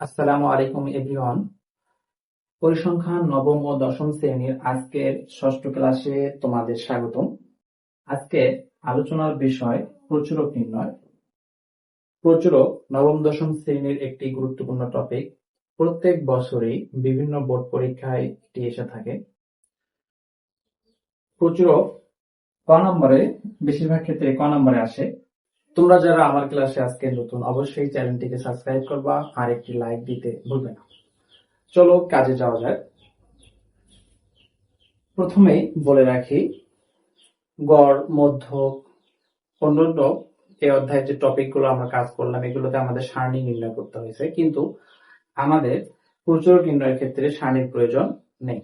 আসসালামু আলাইকুম এভরিওয়ান। পরিসংখ্যান নবম ও দশম শ্রেণীর আজকের ষষ্ঠ ক্লাসে তোমাদের স্বাগতম। আজকে আলোচনার বিষয় প্রচুরক নির্ণয়। প্রচুরক নবম দশম শ্রেণীর একটি গুরুত্বপূর্ণ টপিক। প্রত্যেক বছরই বিভিন্ন বোর্ড পরীক্ষায় এটি এসে থাকে। প্রচুরক বেশিরভাগ ক্ষেত্রে ক নম্বরে আসে। তোমরা যারা আমার ক্লাসে আজকে নতুন, অবশ্যই চ্যানেলটিকে সাবস্ক্রাইব করবা আর একটি লাইক দিতে ভুলবে না। চলো কাজে যাওয়া যাক। প্রথমেই বলে রাখি, গড়, মধ্যক, পূর্ণরূপ এই অধ্যায়ের যে টপিকগুলো আমরা কাজ করলাম, এগুলোতে আমাদের সারণী নির্ণয় করতে হয়েছে, কিন্তু আমাদের প্রচুরক নির্ণয়ের ক্ষেত্রে সারণীর প্রয়োজন নেই।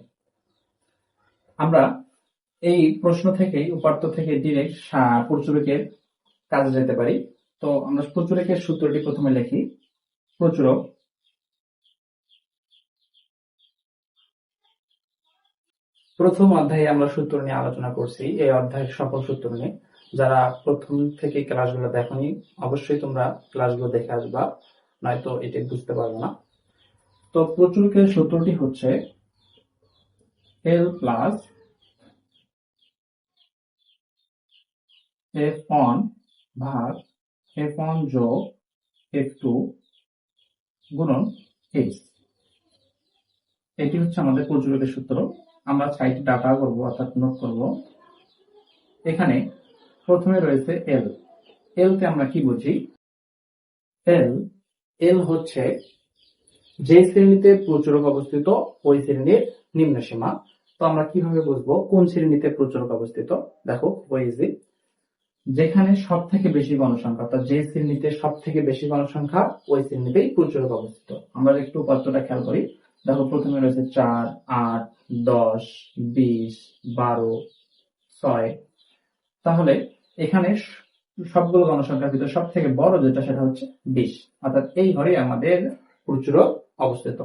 আমরা এই প্রশ্ন থেকে, উপাত্ত থেকে ডিরেক্ট প্রচুরকের কাজে যেতে পারি। তো আমরা প্রচুরকের সূত্রটি প্রথমে লিখি। প্রচুরক প্রথম অধ্যায়ে আমরা সূত্র নিয়ে আলোচনা করছি। এই অধ্যায়ের সকল সূত্র নিয়ে যারা প্রথম থেকে ক্লাসগুলো দেখোনি, অবশ্যই তোমরা ক্লাসগুলো দেখে আসবা, নয়তো এটা বুঝতে পারবে না। তো প্রচুরকের সূত্রটি হচ্ছে L প্লাস F1 ভাগ F1 যোগ F2 গুণন H। এটি হচ্ছে আমাদের প্রচুরকের সূত্র। আমরা সাইটে ডাটা করব, অর্থাৎ নোট করব। এখানে প্রথমে রয়েছে L। L কে আমরা কি বুঝি? L হচ্ছে যে শ্রেণীতে প্রচুরক অবস্থিত ওই শ্রেণীর নিম্ন সীমা। তো আমরা কিভাবে বুঝবো কোন শ্রেণীতে প্রচুরক অবস্থিত? দেখো, যেখানে সব থেকে বেশি গণসংখ্যা, অর্থাৎ যে শ্রেণীতে সব থেকে বেশি গণসংখ্যা ওই শ্রেণীতেই প্রচুরক অবস্থিত। আমরা একটু উপাত্তটা খেয়াল করি। দেখো, প্রথমে রয়েছে 4, 8, 10, 20, 12, 6। তাহলে এখানে সবগুলো গণসংখ্যার ভিতরে সব থেকে বড় যেটা, সেটা হচ্ছে 20, অর্থাৎ এই ঘরে আমাদের প্রচুরক অবস্থিত।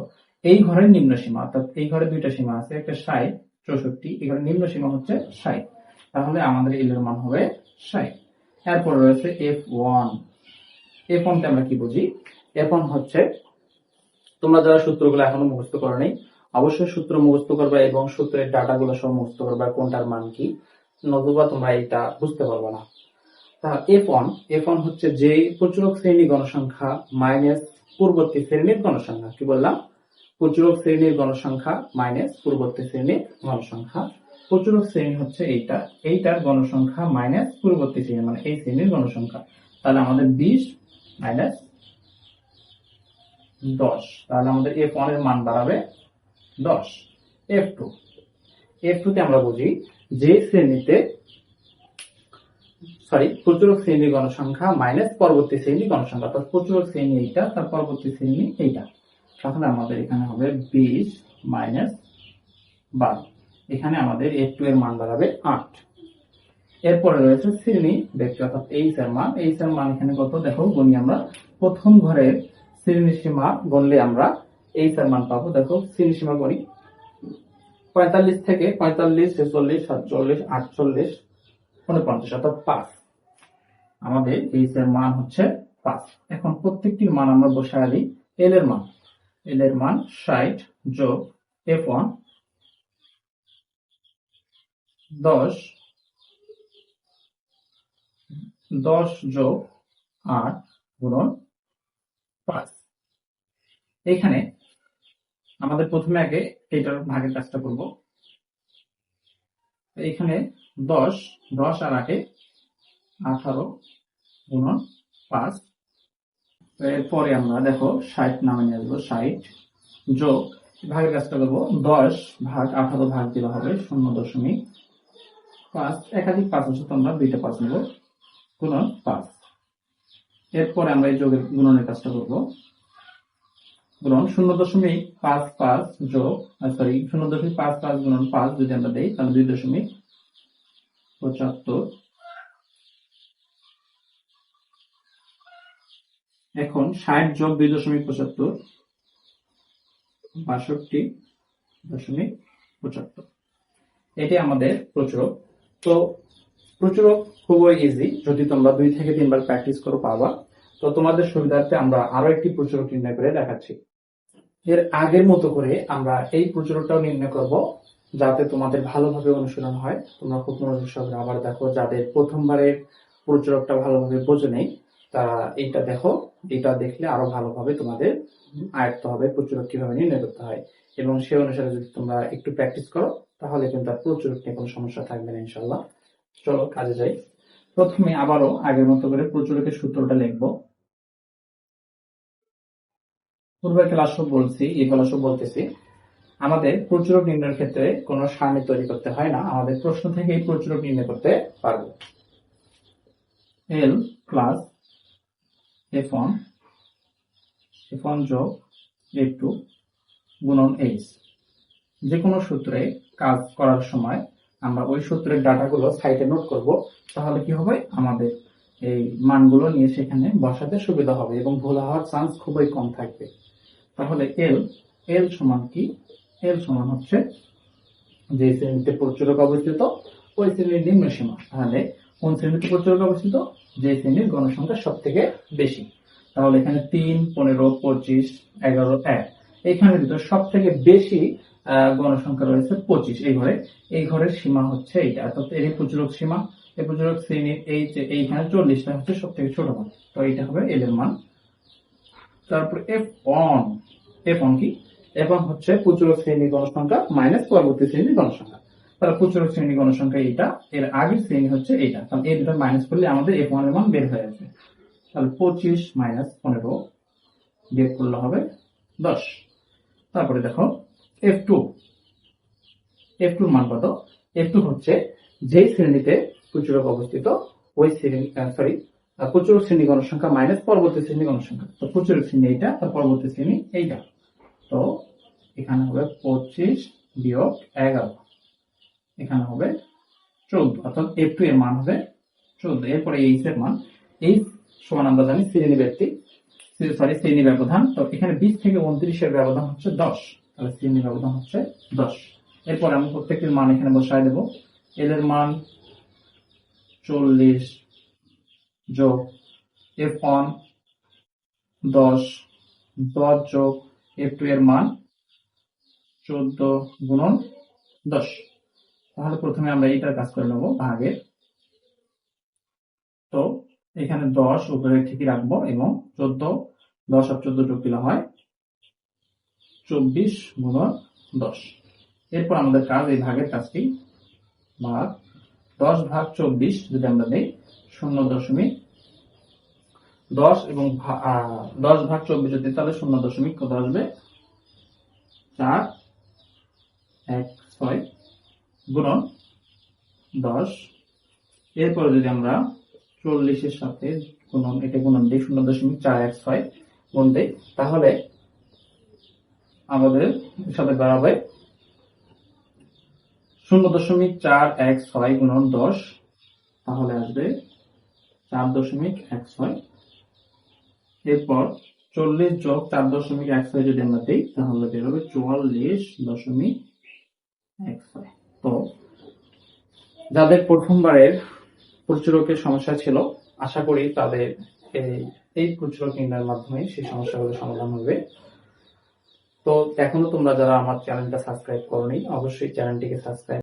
এই ঘরের নিম্ন সীমা, অর্থাৎ এই ঘরে দুইটা সীমা আছে, একটা 60, 64। এই ঘরের নিম্ন সীমা হচ্ছে 60। তাহলে আমাদের এর মান হবে 60। এরপর রয়েছে F1। F1 তে আমরা কি বুঝি? F1 হচ্ছে, তোমরা যারা সূত্রগুলো এখনো মুখস্থ করো নাই, অবশ্যই সূত্র মুখস্থ করবে এবং সূত্রের ডাটাগুলো সব মুখস্থ করবে, কোনটার মান কি, নতুবা তোমরা এটা বুঝতে পারবে না। তা F1 হচ্ছে যে প্রচুরক শ্রেণী গণসংখ্যা মাইনাস পূর্ববর্তী শ্রেণীর গণসংখ্যা। কি বললাম? প্রচুরক শ্রেণীর গণসংখ্যা মাইনাস পূর্ববর্তী শ্রেণীর গণসংখ্যা। প্রচুরক শ্রেণী হচ্ছে এইটার গণসংখ্যা মাইনাস পূর্ববর্তী শ্রেণী, মানে এই শ্রেণীর গণসংখ্যা। তাহলে আমাদের 20 মাইনাস 10, তাহলে আমাদের F1 এর মান দাঁড়াবে 10। F2 তে আমরা বুঝি যে শ্রেণীতে প্রচুরক শ্রেণীর গণসংখ্যা মাইনাস পরবর্তী শ্রেণীর গণসংখ্যা, অর্থাৎ প্রচুরক শ্রেণী এইটা, তার পরবর্তী শ্রেণী এইটা। তাহলে আমাদের এখানে হবে 20 মাইনাস 12। এখানে আমাদের F2 এর মান দাঁড়াবে 8। এরপরে রয়েছে শ্রেণী ভেক্টর, অর্থাৎ H এর মান। H এর মান এখানে কত? দেখো, গুণি আমরা প্রথম ঘরের শ্রেণী সীমা গুনলে আমরা H এর মান পাবো। দেখো, শ্রেণী সীমা গুনি 45 থেকে 45, 46, 47, 48, 49, অর্থাৎ 5। আমাদের H এর মান হচ্ছে 5। এখন প্রত্যেকটির মান আমরা বসায় দিই। L এর মান 60 যোগ F1 10 যোগ 8 গুণন 5। এখানে আমাদের প্রথমে আগে এটার ভাগের কাজটা করব। এখানে 10 আর 8 18 গুণন 5। এরপরে আমরা দেখো 60 নামে নিয়ে আসবো, 60 যোগ ভাগের কাজটা করবো। 10 ভাগ 18 ভাগ দিলে হবে 0.5। একাধিক 5 আছে, তো আমরা দুইটা 5 নেব, গুণন 5। এরপরে আমরা এই যোগের গুণনের কাজটা করবো। গুণন 0.55 যোগ 0.55 গুণন 5 যদি আমরা দেই, তাহলে 2.75। এখন 60 যোগ 2.75 62.75। এটি আমাদের প্রচুরক। তো প্রচুরক খুবই ইজি, যদি তোমরা 2 থেকে 3 বার প্র্যাকটিস করো পারবা। তো তোমাদের সুবিধার্থে আমরা আরো একটি প্রচুরক নির্ণয় করে দেখাচ্ছি। এর আগের মতো করে আমরা এই প্রচুরকটাও নির্ণয় করব, যাতে তোমাদের ভালোভাবে অনুশীলন হয়। তোমরা খুব মনোযোগ সহকারে আবার দেখো, যাদের প্রথমবারের প্রচুরকটা ভালোভাবে বোঝো নেই তারা এইটা দেখো। এটা দেখলে আরো ভালোভাবে তোমাদের আয়ত্ত হবে প্রচুরক কিভাবে নির্ণয় করতে হয়, এবং সে অনুসারে যদি তোমরা একটু প্র্যাকটিস করো তাহলে কিন্তু আর প্রচুরক নিয়ে কোনো সমস্যা থাকবে না ইনশাল্লাহ। চলো কাজে যাই। প্রথমে আবারও আগের মতো করে প্রচুরকের সূত্রটা লিখবো। পূর্বের ক্লাসও বলছি, এই ক্লাসও বলতেছি, আমাদের প্রচুরক নির্ণয়ের ক্ষেত্রে কোনো সারণী তৈরি করতে হয় না, আমাদের প্রশ্ন থেকেই প্রচুরক নির্ণয় করতে পারবো। এল প্লাস F1 যোগ F2 গুণন H। যে কোনো সূত্রে কাজ করার সময় আমরা ওই সূত্রের ডাটাগুলো সাইডে নোট করব, তাহলে কি হবে, আমাদের এই মানগুলো নিয়ে সেখানে বসাতে সুবিধা হবে এবং ভুল হওয়ার চান্স খুবই কম থাকবে। তাহলে এল সমান কি? এল সমান হচ্ছে যে শ্রেণীতে প্রচুরক অবস্থিত ওই শ্রেণীর নিম্ন সীমা। তাহলে কোন শ্রেণীতে প্রচুরক অবস্থিত? যে শ্রেণীর গণসংখ্যা সব থেকে বেশি। তাহলে এখানে 3, 15, 25, 11, 1, এইখানের ভিতর সব থেকে বেশি গণসংখ্যা রয়েছে 25। এই ঘরের সীমা হচ্ছে এইটা, অর্থাৎ এর প্রচুরক সীমা। এই প্রচুরক শ্রেণীর এই যে এইখানে 40টা হচ্ছে সব থেকে ছোট মান, তো এইটা হবে এল এর মান। তারপর F1 কি? F1 হচ্ছে প্রচুরক শ্রেণীর গণসংখ্যা মাইনাস পরবর্তী শ্রেণীর গণসংখ্যা। তাহলে প্রচুরক শ্রেণীর গণসংখ্যা এইটা, এর আগের শ্রেণী হচ্ছে এইটা, তাহলে এই দুটো মাইনাস করলে আমাদের F1 এর মান বের হয়ে আসবে। তাহলে 25 মাইনাস 15 বের করলে হবে 10। তারপরে দেখো F2 মান কত? F2 হচ্ছে যেই শ্রেণীতে প্রচুরক অবস্থিত ওই শ্রেণী প্রচুরক শ্রেণী গণসংখ্যা মাইনাস পরবর্তী শ্রেণী গণসংখ্যা। তো প্রচুরক শ্রেণী এইটা, তার পরবর্তী শ্রেণী এইটা, তো এখানে হবে 25 বিয়োগ 11, এখানে হবে 14, অর্থাৎ F2 এর মান হবে 14। এরপরে H এর মান, H সমান আমরা জানি শ্রেণী ব্যবধান, তো এখানে 20 থেকে 29 এর ব্যবধান হচ্ছে 10, তাহলে শ্রেণী ব্যবধান হচ্ছে 10। এরপর আমি প্রত্যেকটির মান এখানে বসায় দেব। এল এর মান 40 যোগ F1 10 যোগ F2 এর মান 14 গুণন 10। তাহলে প্রথমে আমরা এইটার কাজ করে নেব ভাগের। তো এখানে 10 উপরে ঠিকই রাখবো এবং 14, 10 আর 14 যোগ দিলে হয় 24 গুণন 10। এরপর আমাদের কাজ এই ভাগের কাজটি, ভাগ 10 ভাগ 24 যদি আমরা দেই 0.10 এবং 10 ভাগ 24 যদি তাহলে 0. কত আসবে? 416 গুণন 10। এরপরে যদি আমরা 40 এর সাথে গুণন দিই 0.416 গুণ দিই, তাহলে আমাদের সাথে দাঁড়াবে 0.416 গুণন 10, তাহলে আসবে 4.16। এরপর 40 যোগ 4.16 যদি আমরা দিই তাহলে বেরোবে 44.16। তো যাদের প্রথমবারের প্রচুরকের সমস্যা ছিল, আশা করি তাদের এই প্রচুরক নির্ণয়ের মাধ্যমে সেই সমস্যাগুলো সমাধান হবে। তো এখনো তোমরা যারা আমার চ্যানেলটা সাবস্ক্রাইব করোনি, অবশ্যই চ্যানেলটিকে সাবস্ক্রাইব